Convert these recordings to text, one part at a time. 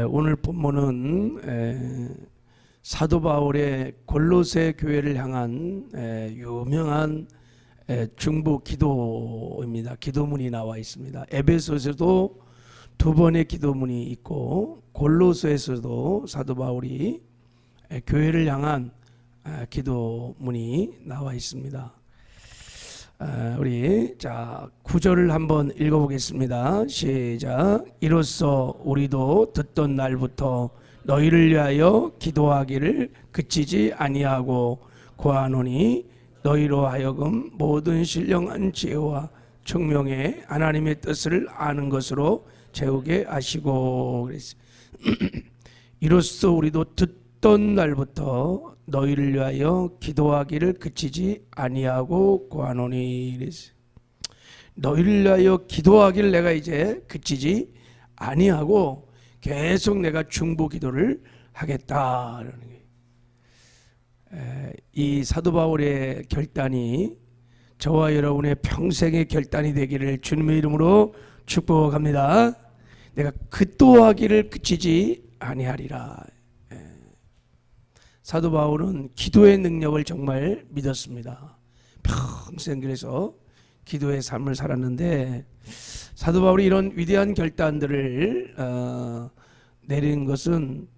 오늘 본문은 사도 바울의 골로새 교회를 향한 유명한 중보 기도입니다. 기도문이 나와 있습니다. 에베소에서도 두 번의 기도문이 있고 골로새에서도 사도 바울이 교회를 향한 기도문이 나와 있습니다. 우리 9절을 한번 읽어보겠습니다. 시작. 이로써 우리도 듣던 날부터 너희를 위하여 기도하기를 그치지 아니하고 구하노니 너희로 하여금 모든 신령한 지혜와 청명에 하나님의 뜻을 아는 것으로 채우게 하시고 그랬어요. 이로써 우리도 듣던 날부터 너희를 위하여 기도하기를 그치지 아니하고 구하노니 그랬어요. 너희를 위하여 기도하기를 내가 이제 그치지 아니하고 계속 내가 중보 기도를 하겠다. 이 사도 바울의 결단이 저와 여러분의 평생의 결단이 되기를 주님의 이름으로 축복합니다. 내가 기도하기를 그치지 아니하리라. 사도 바울은 기도의 능력을 정말 믿었습니다. 평생 그래서 기도의 삶을 살았는데 사도 바울이 이런 위대한 결단들을 내린 것은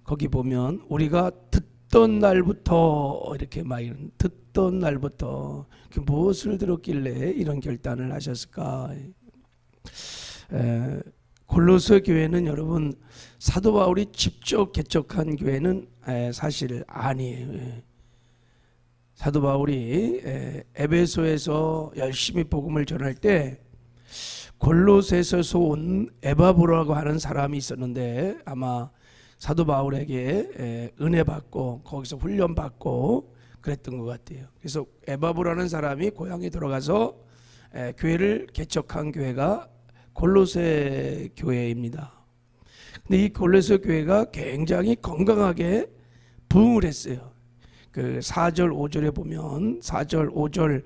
거기 보면 우리가 듣던 날부터 이렇게 막 듣던 날부터 무엇을 들었길래 이런 결단을 하셨을까? 골로새 교회는 여러분 사도 바울이 직접 개척한 교회는 사실 아니에요. 사도 바울이 에베소에서 열심히 복음을 전할 때 골로새에서 온 에바브라고 하는 사람이 있었는데 아마 사도 바울에게 은혜 받고 거기서 훈련 받고 그랬던 것 같아요. 그래서 에바브라는 사람이 고향에 들어가서 교회를 개척한 교회가 골로새 교회입니다. 근데 이 골로새 교회가 굉장히 건강하게 부흥을 했어요. 그 4절 5절에 보면 4절 5절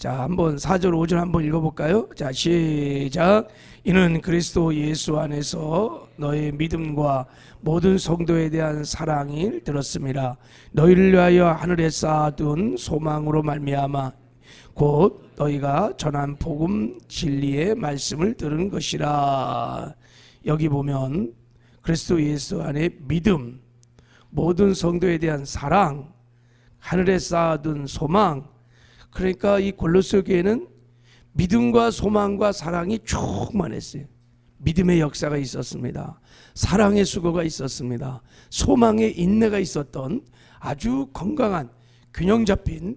한번 4절 5절 한번 읽어볼까요? 시작. 이는 그리스도 예수 안에서 너의 믿음과 모든 성도에 대한 사랑을 들었습니다. 너희를 위하여 하늘에 쌓아둔 소망으로 말미암아 곧 너희가 전한 복음 진리의 말씀을 들은 것이라. 여기 보면 그리스도 예수 안에 믿음, 모든 성도에 대한 사랑, 하늘에 쌓아둔 소망. 그러니까 이 골로새 교회는 믿음과 소망과 사랑이 충만했어요. 믿음의 역사가 있었습니다. 사랑의 수고가 있었습니다. 소망의 인내가 있었던 아주 건강한 균형 잡힌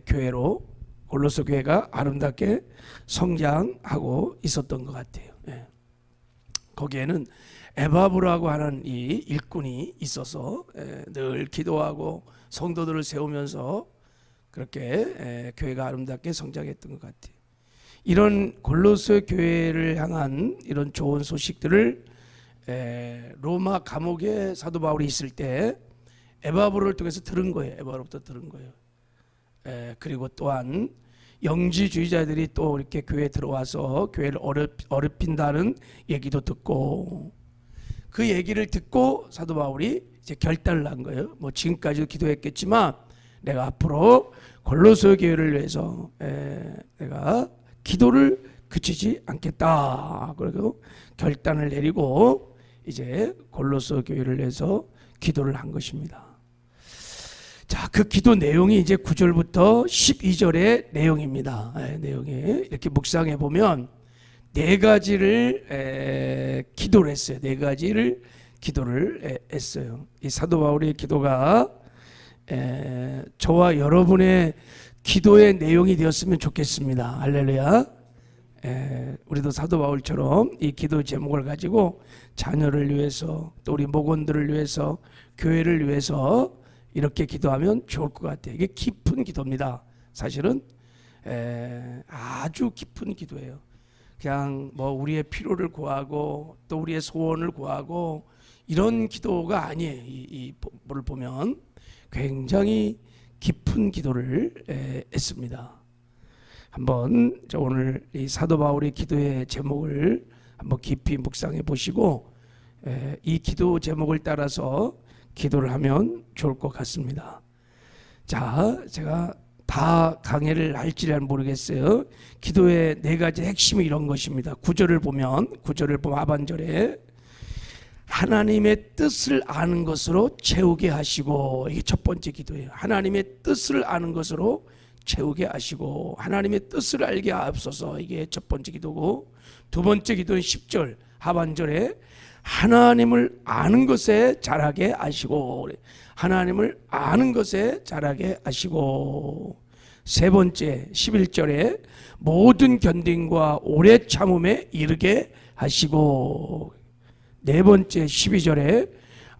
교회로 골로새 교회가 아름답게 성장하고 있었던 것 같아요. 거기에는 에바브라고 하는 이 일꾼이 있어서 늘 기도하고 성도들을 세우면서 그렇게 교회가 아름답게 성장했던 것 같아요. 이런 골로새 교회를 향한 이런 좋은 소식들을 로마 감옥에 사도 바울이 있을 때 에바브를 통해서 들은 거예요. 에바브로부터 들은 거예요. 그리고 또한 영지주의자들이 또 이렇게 교회에 들어와서 교회를 어렵힌다는 얘기도 듣고 그 얘기를 듣고 사도 바울이 이제 결단을 한 거예요. 뭐 지금까지도 기도했겠지만 내가 앞으로 골로새 교회를 위해서 내가 기도를 그치지 않겠다. 그리고 결단을 내리고 이제 골로새 교회를 위해서 기도를 한 것입니다. 그 기도 내용이 이제 9절부터 12절의 내용입니다. 내용이 이렇게 묵상해 보면 네 가지를 기도를 했어요. 네 가지를 기도를 했어요. 이 사도 바울의 기도가 저와 여러분의 기도의 내용이 되었으면 좋겠습니다. 할렐루야. 우리도 사도 바울처럼 이 기도 제목을 가지고 자녀를 위해서 또 우리 목원들을 위해서 교회를 위해서 이렇게 기도하면 좋을 것 같아요. 이게 깊은 기도입니다. 사실은 아주 깊은 기도예요. 그냥 뭐 우리의 필요를 구하고 또 우리의 소원을 구하고 이런 기도가 아니에요. 이 본을 보면 굉장히 깊은 기도를 했습니다. 한번 오늘 이 사도 바울의 기도의 제목을 한번 깊이 묵상해 보시고 이 기도 제목을 따라서 기도를 하면 좋을 것 같습니다. 자, 제가 다 강의를 할지 모르겠어요. 기도의 네 가지 핵심이 이런 것입니다. 구절을 보면 하반절에 하나님의 뜻을 아는 것으로 채우게 하시고, 이게 첫 번째 기도예요. 하나님의 뜻을 아는 것으로 채우게 하시고, 하나님의 뜻을 알게 하옵소서. 이게 첫 번째 기도고, 두 번째 기도는 10절 하반절에 하나님을 아는 것에 자라게 하시고, 하나님을 아는 것에 자라게 하시고, 세 번째 11절에 모든 견딘과 오래 참음에 이르게 하시고, 네 번째 12절에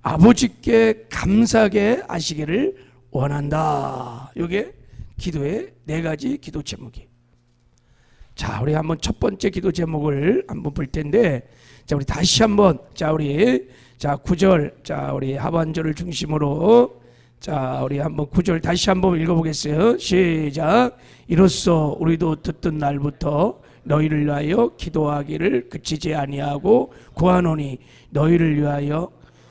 아버지께 감사하게 하시기를 원한다. 이게 기도의 네 가지 기도 제목이. 자, 우리 한번 첫 번째 기도 제목을 한번 볼 텐데, 자, 우리 다시 한번, 우리 9절, 우리 하반절을 중심으로, 우리 한번 9절 다시 한번 읽어보겠어요. 시작. 이로써 우리도 듣던 날부터 너희를 위하여 기도하기를 그치지 아니하고 구하노니, 너희를 위하여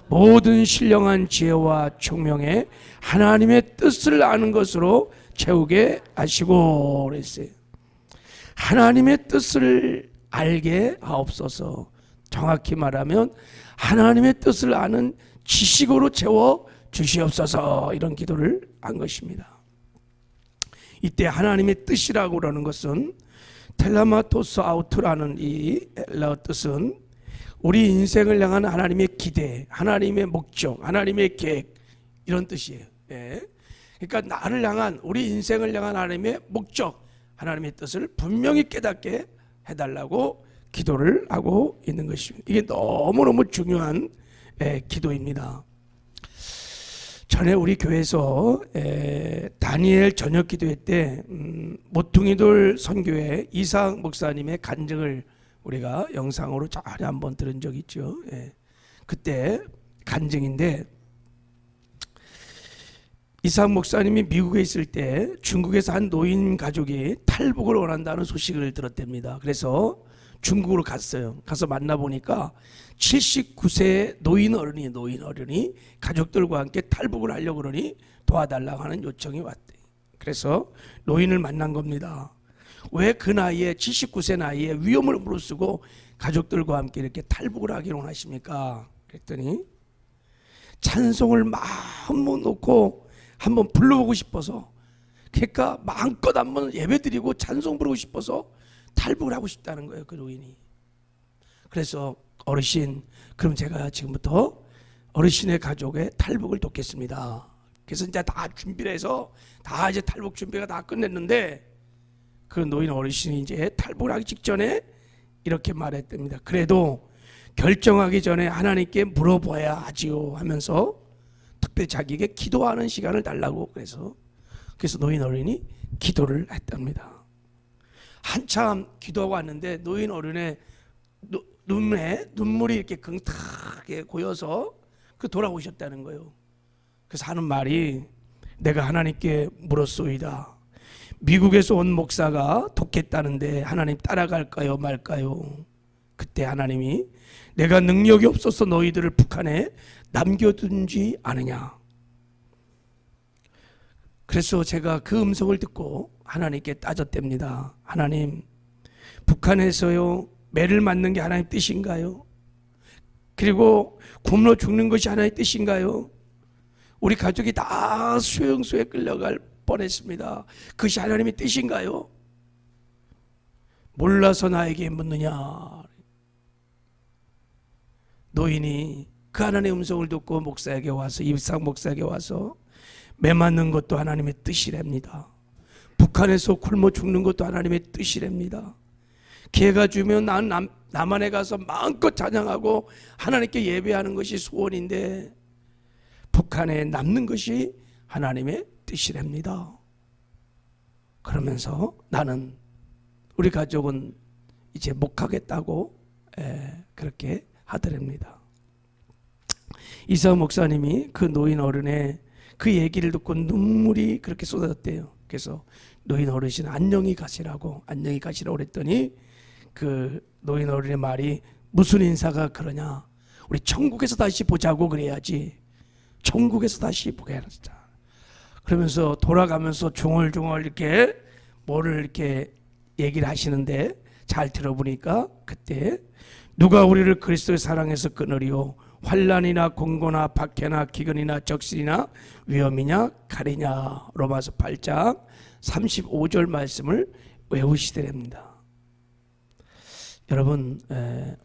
모든 신령한 지혜와 총명에 하나님의 뜻을 아는 것으로 채우게 하시고 그랬어요. 하나님의 뜻을 알게 하옵소서. 정확히 말하면 하나님의 뜻을 아는 지식으로 채워 주시옵소서. 이런 기도를 한 것입니다. 이때 하나님의 뜻이라고 그러는 것은 텔라마토스 아우트라는 이 헬라어 뜻은 우리 인생을 향한 하나님의 기대, 하나님의 목적, 하나님의 계획, 이런 뜻이에요. 그러니까 나를 향한, 우리 인생을 향한 하나님의 목적, 하나님의 뜻을 분명히 깨닫게 해달라고 기도를 하고 있는 것입니다. 이게 너무너무 중요한 기도입니다. 전에 우리 교회에서 다니엘 저녁 기도회 때 모퉁이돌 선교회 이상 목사님의 간증을 우리가 영상으로 잘 한번 들은 적이 있죠. 그때 간증인데, 이상 목사님이 미국에 있을 때 중국에서 한 노인 가족이 탈북을 원한다는 소식을 들었답니다. 그래서 중국으로 갔어요. 가서 만나보니까 79세 노인 어른이 가족들과 함께 탈북을 하려고 그러니 도와달라고 하는 요청이 왔대. 그래서 노인을 만난 겁니다. 왜 그 나이에, 79세 나이에 위험을 무릅쓰고 가족들과 함께 이렇게 탈북을 하기로 하십니까? 그랬더니 찬송을 마음껏 놓고 한번 불러보고 싶어서, 그러니까 마음껏 한번 예배드리고 찬송 부르고 싶어서 탈북을 하고 싶다는 거예요, 그 노인이. 그래서 어르신, 그럼 제가 지금부터 어르신의 가족의 탈북을 돕겠습니다. 그래서 이제 다 준비를 해서 다 이제 탈북 준비가 다 끝냈는데, 그 노인 어르신이 이제 탈북을 하기 직전에 이렇게 말했답니다. 그래도 결정하기 전에 하나님께 물어봐야 하지요 하면서 특별히 자기에게 기도하는 시간을 달라고, 그래서 노인 어른이 기도를 했답니다. 한참 기도하고 왔는데 노인 어른의 눈에 눈물이 이렇게 긍탁하게 고여서 돌아오셨다는 거예요. 그래서 하는 말이, 내가 하나님께 물었소이다. 미국에서 온 목사가 돕겠다는데 하나님 따라갈까요 말까요? 그때 하나님이, 내가 능력이 없어서 너희들을 북한에 남겨둔지 않으냐. 그래서 제가 그 음성을 듣고 하나님께 따졌답니다. 하나님, 북한에서요 매를 맞는 게 하나님 뜻인가요? 그리고 굶어 죽는 것이 하나님 뜻인가요? 우리 가족이 다 수용소에 끌려갈 뻔했습니다. 그것이 하나님의 뜻인가요? 몰라서 나에게 묻느냐. 노인이 그 하나님의 음성을 듣고 목사에게 와서, 이상 목사에게 와서, 매 맞는 것도 하나님의 뜻이랍니다. 북한에서 굶어 죽는 것도 하나님의 뜻이랍니다. 기회가 주면 난 남한에 가서 마음껏 찬양하고 하나님께 예배하는 것이 소원인데 북한에 남는 것이 하나님의 뜻이랍니다. 그러면서 나는, 우리 가족은 이제 못 가겠다고 그렇게 하더랍니다. 이사 목사님이 그 노인 어른의 그 얘기를 듣고 눈물이 그렇게 쏟아졌대요. 그래서 노인 어르신 안녕히 가시라고 그랬더니 그 노인 어른의 말이, 무슨 인사가 그러냐, 우리 천국에서 다시 보자고 그래야지. 천국에서 다시 보게 하자. 그러면서 돌아가면서 중얼중얼 이렇게 뭐를 이렇게 얘기를 하시는데 잘 들어보니까 그때 누가 우리를 그리스도의 사랑에서 끊으리요? 환난이나 공고나 박해나 기근이나 적신이나 위험이냐 가리냐. 로마서 8장 35절 말씀을 외우시더랍니다. 여러분,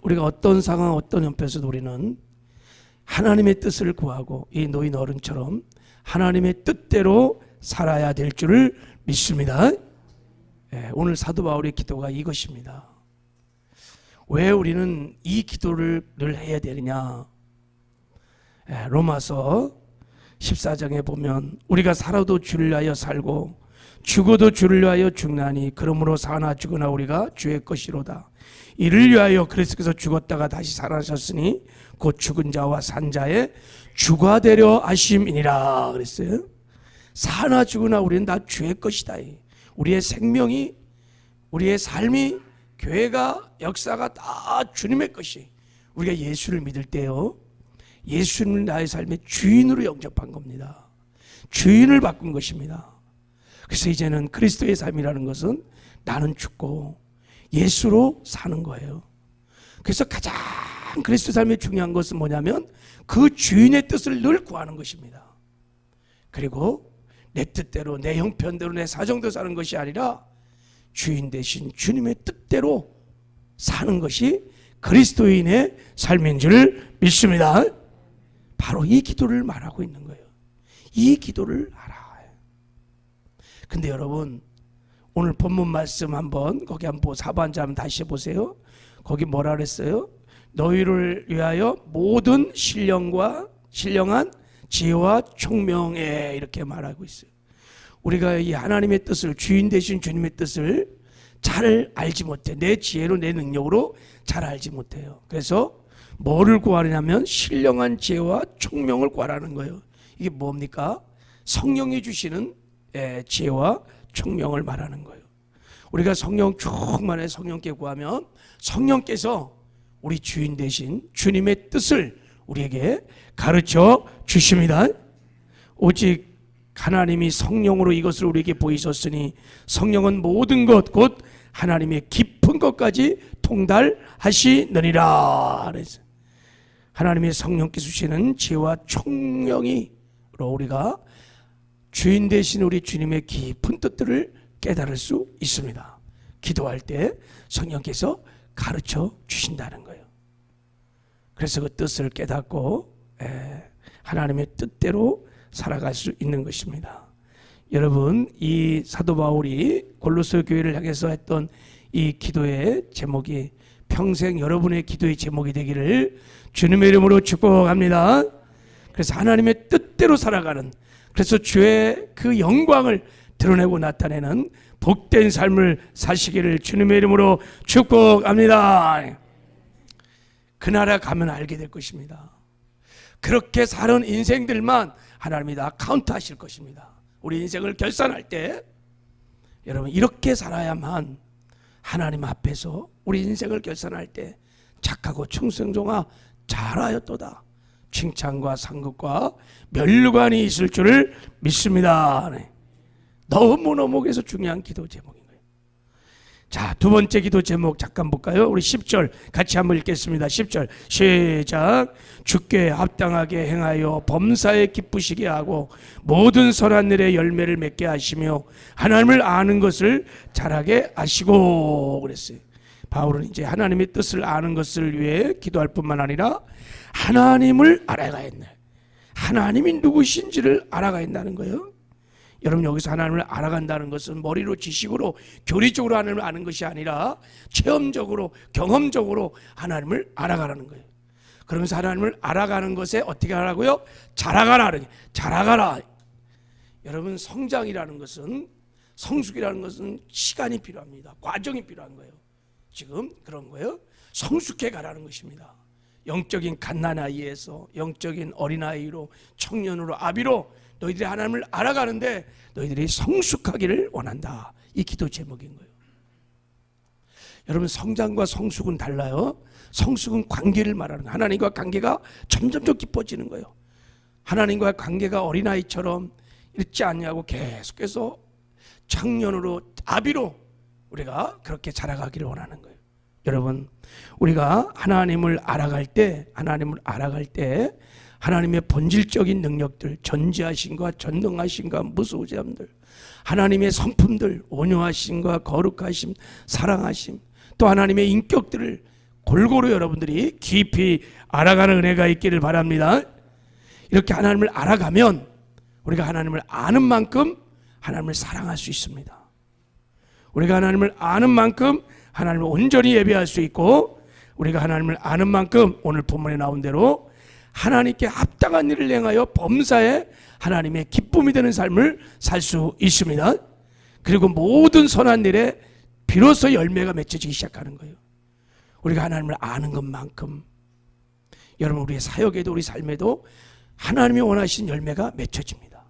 우리가 어떤 상황 어떤 형편에서도 우리는 하나님의 뜻을 구하고 이 노인 어른처럼 하나님의 뜻대로 살아야 될 줄을 믿습니다. 오늘 사도 바울의 기도가 이것입니다. 왜 우리는 이 기도를 늘 해야 되느냐? 로마서 14장에 보면 우리가 살아도 주를 위하여 살고 죽어도 주를 위하여 죽나니 그러므로 사나 죽으나 우리가 주의 것이로다. 이를 위하여 그리스도께서 죽었다가 다시 살아나셨으니 곧 죽은 자와 산 자의 주가 되려 하심이니라 그랬어요. 사나 죽으나 우리는 다 주의 것이다. 우리의 생명이, 우리의 삶이, 교회가, 역사가 다 주님의 것이. 우리가 예수를 믿을 때요, 예수님을 나의 삶의 주인으로 영접한 겁니다. 주인을 바꾼 것입니다. 그래서 이제는 그리스도의 삶이라는 것은 나는 죽고 예수로 사는 거예요. 그래서 가장 그리스도 삶의 중요한 것은 뭐냐면 그 주인의 뜻을 늘 구하는 것입니다. 그리고 내 뜻대로, 내 형편대로, 내 사정대로 사는 것이 아니라 주인 대신 주님의 뜻대로 사는 것이 그리스도인의 삶인 줄 믿습니다. 바로 이 기도를 말하고 있는 거예요. 이 기도를 하라. 근데 여러분, 오늘 본문 말씀 한번 거기 한번 4반절 한번 다시 해보세요. 거기 뭐라 그랬어요? 너희를 위하여 모든 신령한 지혜와 총명에, 이렇게 말하고 있어요. 우리가 이 하나님의 뜻을, 주인 되신 주님의 뜻을 잘 알지 못해. 내 지혜로, 내 능력으로 잘 알지 못해요. 그래서 뭐를 구하려면 신령한 지혜와 총명을 구하라는 거예요. 이게 뭡니까? 성령이 주시는 지혜와 총명을 말하는 거예요. 우리가 성령 충만해 성령께 구하면 성령께서 우리 주인 대신 주님의 뜻을 우리에게 가르쳐 주십니다. 오직 하나님이 성령으로 이것을 우리에게 보이셨으니 성령은 모든 것 곧 하나님의 깊은 것까지 통달하시느니라. 그래서 하나님의 성령께서 주시는 지혜와 총명으로 우리가 주인 되신 우리 주님의 깊은 뜻들을 깨달을 수 있습니다. 기도할 때 성령께서 가르쳐 주신다는 거예요. 그래서 그 뜻을 깨닫고 하나님의 뜻대로 살아갈 수 있는 것입니다. 여러분, 이 사도 바울이 골로새 교회를 향해서 했던 이 기도의 제목이 평생 여러분의 기도의 제목이 되기를 주님의 이름으로 축복합니다. 그래서 하나님의 뜻대로 살아가는, 그래서 주의 그 영광을 드러내고 나타내는 복된 삶을 사시기를 주님의 이름으로 축복합니다. 그 나라 가면 알게 될 것입니다. 그렇게 사는 인생들만 하나님이 다 카운트하실 것입니다. 우리 인생을 결산할 때 여러분, 이렇게 살아야만 하나님 앞에서 우리 인생을 결산할 때 착하고 충성종아 잘하였도다 칭찬과 상급과 멸관이 있을 줄을 믿습니다. 너무너무 그래서 중요한 기도 제목인 거예요. 자, 두 번째 기도 제목 잠깐 볼까요? 우리 10절 같이 한번 읽겠습니다. 10절 시작. 주께 합당하게 행하여 범사에 기쁘시게 하고 모든 선한 일에 열매를 맺게 하시며 하나님을 아는 것을 잘하게 하시고 그랬어요. 바울은 이제 하나님의 뜻을 아는 것을 위해 기도할 뿐만 아니라 하나님을 알아가야 했네. 하나님이 누구신지를 알아가야 한다는 거예요. 여러분, 여기서 하나님을 알아간다는 것은 머리로 지식으로 교리적으로 하나님을 아는 것이 아니라 체험적으로 경험적으로 하나님을 알아가라는 거예요. 그러면서 하나님을 알아가는 것에 어떻게 하라고요? 자라가라. 자라가라. 여러분, 성장이라는 것은, 성숙이라는 것은 시간이 필요합니다. 과정이 필요한 거예요. 지금 그런 거예요. 성숙해 가라는 것입니다. 영적인 갓난아이에서 영적인 어린아이로 청년으로 아비로 너희들이 하나님을 알아가는데 너희들이 성숙하기를 원한다. 이 기도 제목인 거예요. 여러분, 성장과 성숙은 달라요. 성숙은 관계를 말하는 거예요. 하나님과 관계가 점점점 깊어지는 거예요. 하나님과의 관계가 어린아이처럼 읽지 않냐고 계속해서 청년으로 아비로 우리가 그렇게 자라가기를 원하는 거예요. 여러분, 우리가 하나님을 알아갈 때 하나님의 본질적인 능력들, 전지하심과 전능하심과 무소부재함들, 하나님의 성품들, 온유하심과 거룩하심, 사랑하심, 또 하나님의 인격들을 골고루 여러분들이 깊이 알아가는 은혜가 있기를 바랍니다. 이렇게 하나님을 알아가면 우리가 하나님을 아는 만큼 하나님을 사랑할 수 있습니다. 우리가 하나님을 아는 만큼 하나님을 온전히 예배할 수 있고, 우리가 하나님을 아는 만큼 오늘 본문에 나온 대로 하나님께 합당한 일을 행하여 범사에 하나님의 기쁨이 되는 삶을 살 수 있습니다. 그리고 모든 선한 일에 비로소 열매가 맺혀지기 시작하는 거예요. 우리가 하나님을 아는 것만큼 여러분, 우리의 사역에도 우리 삶에도 하나님이 원하신 열매가 맺혀집니다.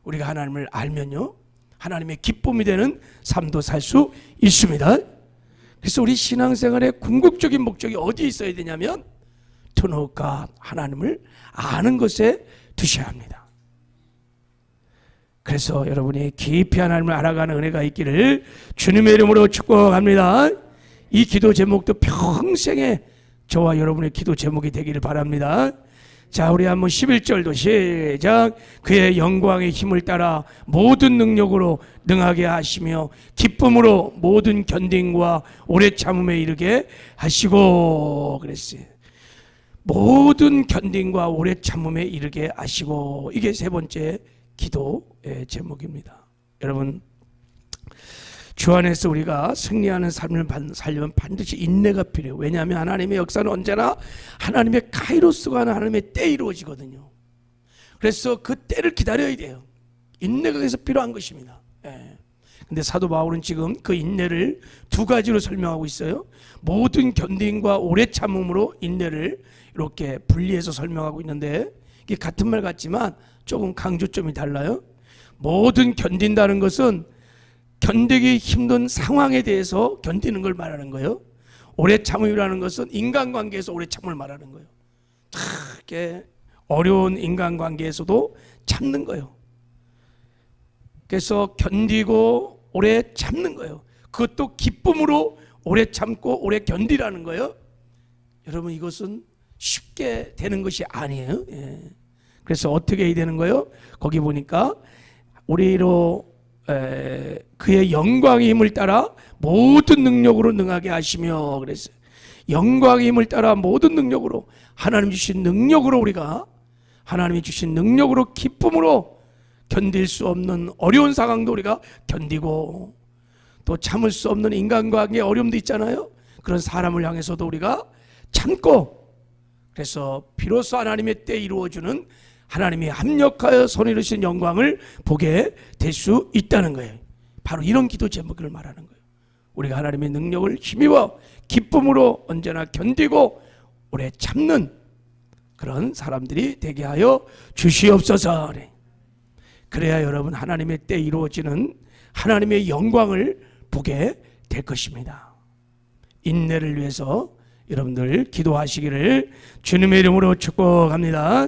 우리가 하나님을 알면요, 하나님의 기쁨이 되는 삶도 살 수 있습니다. 그래서 우리 신앙생활의 궁극적인 목적이 어디에 있어야 되냐면 터놓을까 하나님을 아는 것에 두셔야 합니다. 그래서 여러분이 깊이 하나님을 알아가는 은혜가 있기를 주님의 이름으로 축복합니다. 이 기도 제목도 평생에 저와 여러분의 기도 제목이 되기를 바랍니다. 자, 우리 한번 11절도 시작. 그의 영광의 힘을 따라 모든 능력으로 능하게 하시며 기쁨으로 모든 견딘과 오래 참음에 이르게 하시고, 그랬어요. 모든 견딘과 오래 참음에 이르게 하시고, 이게 세 번째 기도의 제목입니다. 여러분, 주 안에서 우리가 승리하는 삶을 살려면 반드시 인내가 필요해요. 왜냐하면 하나님의 역사는 언제나 하나님의 카이로스가 하나님의 때에 이루어지거든요. 그래서 그 때를 기다려야 돼요. 인내가 그래서 필요한 것입니다. 근데 사도 바울은 지금 그 인내를 두 가지로 설명하고 있어요. 모든 견딘과 오래 참음으로 인내를 이렇게 분리해서 설명하고 있는데, 이게 같은 말 같지만 조금 강조점이 달라요. 모든 견딘다는 것은 견디기 힘든 상황에 대해서 견디는 걸 말하는 거예요. 오래 참음이라는 것은 인간관계에서 오래 참음을 말하는 거예요. 이렇게 어려운 인간관계에서도 참는 거예요. 그래서 견디고 오래 참는 거예요. 그것도 기쁨으로 오래 참고 오래 견디라는 거예요. 여러분, 이것은 쉽게 되는 것이 아니에요. 그래서 어떻게 해야 되는 거예요? 거기 보니까 우리로 그의 영광의 힘을 따라 모든 능력으로 능하게 하시며, 그랬어요. 영광의 힘을 따라 모든 능력으로, 하나님 주신 능력으로, 우리가 하나님이 주신 능력으로 기쁨으로 견딜 수 없는 어려운 상황도 우리가 견디고, 또 참을 수 없는 인간관계의 어려움도 있잖아요. 그런 사람을 향해서도 우리가 참고, 그래서 비로소 하나님의 때에 이루어주는 하나님이 합력하여 손이루신 영광을 보게 될 수 있다는 거예요. 바로 이런 기도 제목을 말하는 거예요. 우리가 하나님의 능력을 힘입어 기쁨으로 언제나 견디고 오래 참는 그런 사람들이 되게 하여 주시옵소서. 그래야 여러분, 하나님의 때에 이루어지는 하나님의 영광을 보게 될 것입니다. 인내를 위해서 여러분들 기도하시기를 주님의 이름으로 축복합니다.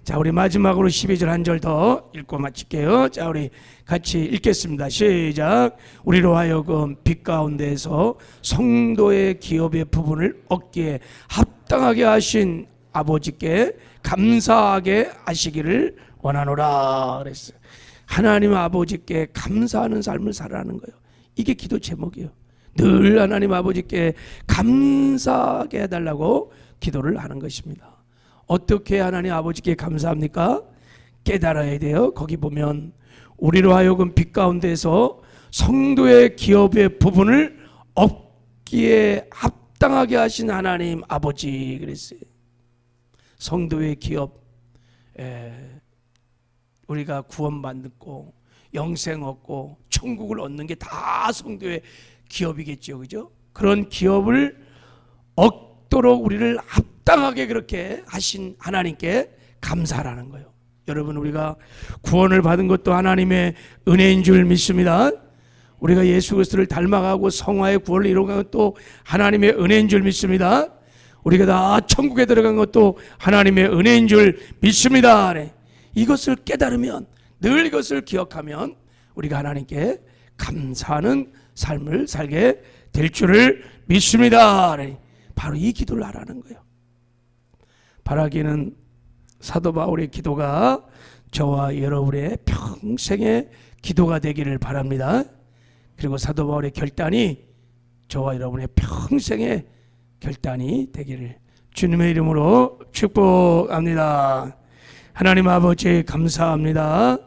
자, 우리 마지막으로 12절 한 절 더 읽고 마칠게요. 자, 우리 같이 읽겠습니다. 시작. 우리로 하여금 빛 가운데에서 성도의 기업의 부분을 얻기에 합당하게 하신 아버지께 감사하게 하시기를 원하노라 그랬어요. 하나님 아버지께 감사하는 삶을 살아가는 거예요. 이게 기도 제목이에요. 늘 하나님 아버지께 감사하게 해달라고 기도를 하는 것입니다. 어떻게 하나님 아버지께 감사합니까? 깨달아야 돼요. 거기 보면 우리로 하여금 빛 가운데서 성도의 기업의 부분을 얻기에 합당하게 하신 하나님 아버지 그랬어요. 성도의 기업, 우리가 구원받고 영생 얻고 천국을 얻는 게 다 성도의 기업이겠죠, 그죠? 그런 기업을 얻도록 우리를 합당하게 그렇게 하신 하나님께 감사하라는 거예요. 여러분, 우리가 구원을 받은 것도 하나님의 은혜인 줄 믿습니다. 우리가 예수 그리스도를 닮아가고 성화의 구원을 이루어가는 것도 하나님의 은혜인 줄 믿습니다. 우리가 다 천국에 들어간 것도 하나님의 은혜인 줄 믿습니다. 이것을 깨달으면, 늘 이것을 기억하면 우리가 하나님께 감사하는 삶을 살게 될 줄을 믿습니다. 바로 이 기도를 하라는 거예요. 바라기는 사도 바울의 기도가 저와 여러분의 평생의 기도가 되기를 바랍니다. 그리고 사도 바울의 결단이 저와 여러분의 평생의 결단이 되기를 주님의 이름으로 축복합니다. 하나님 아버지 감사합니다.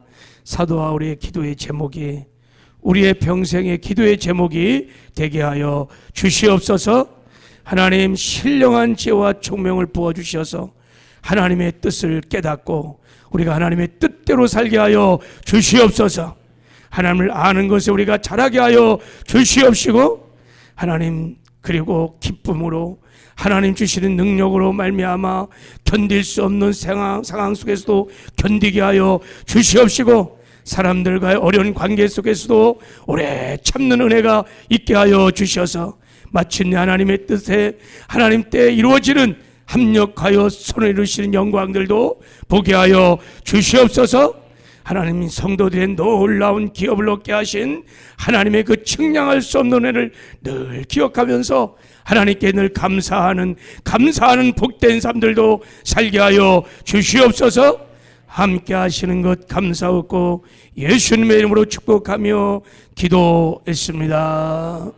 사도 바울의 기도의 제목이 우리의 평생의 기도의 제목이 되게 하여 주시옵소서. 하나님 신령한 지혜와 총명을 부어주셔서 하나님의 뜻을 깨닫고 우리가 하나님의 뜻대로 살게 하여 주시옵소서. 하나님을 아는 것에 우리가 자라게 하여 주시옵시고, 하나님 그리고 기쁨으로 하나님 주시는 능력으로 말미암아 견딜 수 없는 상황 속에서도 견디게 하여 주시옵시고, 사람들과의 어려운 관계 속에서도 오래 참는 은혜가 있게 하여 주셔서 마침내 하나님의 뜻에 하나님 때에 이루어지는 합력하여 손을 이루시는 영광들도 보게 하여 주시옵소서. 하나님 성도들의 놀라운 기업을 얻게 하신 하나님의 그 측량할 수 없는 은혜를 늘 기억하면서 하나님께 늘 감사하는 복된 삶들도 살게 하여 주시옵소서. 함께 하시는 것 감사하고 예수님의 이름으로 축복하며 기도했습니다.